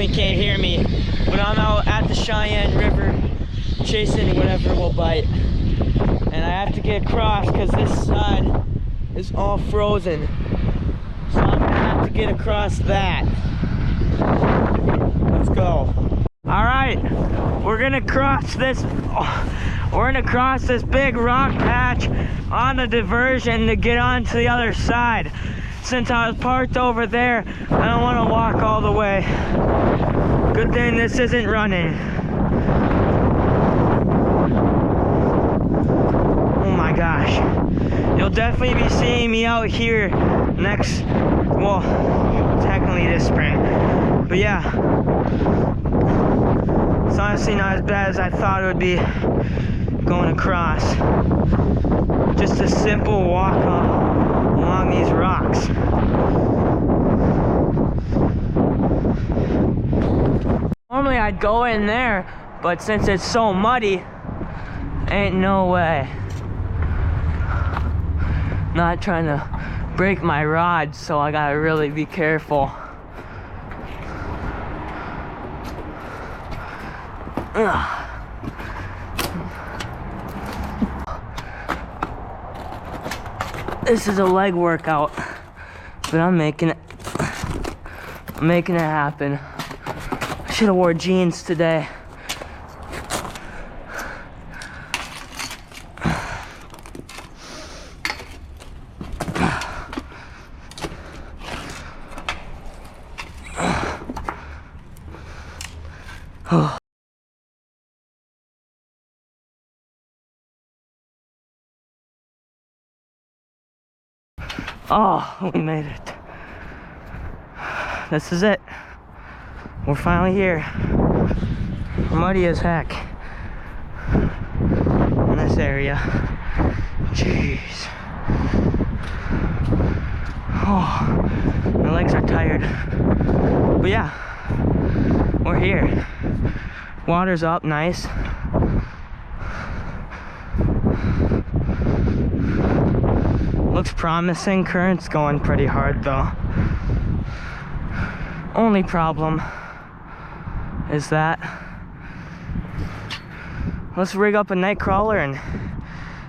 definitely can't hear me. But I'm out at the Cheyenne River chasing whatever will bite. And I have to get across because this side is all frozen. So I'm gonna have to get across that. Let's go. All right, we're gonna cross this. We're gonna cross this big rock patch on the diversion to get onto the other side. Since I was parked over there, I don't want to walk all the way. Good thing this isn't running. Oh my gosh. You'll definitely be seeing me out here next, well, technically this spring. But yeah, it's honestly not as bad as I thought it would be going across. Just a simple walk along these rocks. Normally I'd go in there, but since it's so muddy, ain't no way. Not trying to break my rod, so I gotta really be careful. Ugh. This is a leg workout, but I'm making it happen. I should have wore jeans today. Oh, we made it. This is it. We're finally here. Muddy as heck in this area. Jeez. Oh, my legs are tired. But yeah, we're here. Water's up nice. Looks promising. Current's going pretty hard though. Only problem is that let's rig up a night crawler and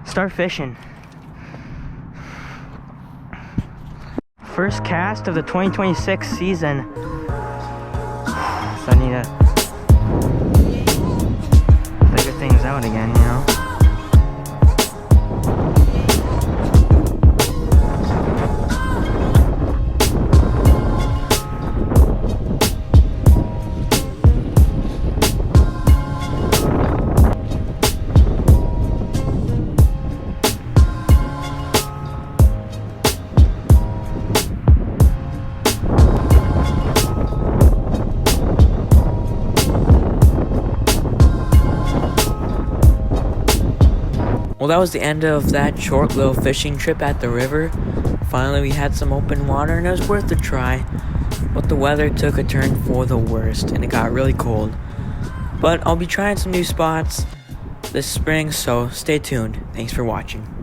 start fishing. First cast of the 2026 season. So I need to figure things out again, you know? Well, that was the end of that short little fishing trip at the river. Finally, we had some open water and it was worth a try. But the weather took a turn for the worst and it got really cold. But I'll be trying some new spots this spring, so stay tuned. Thanks for watching.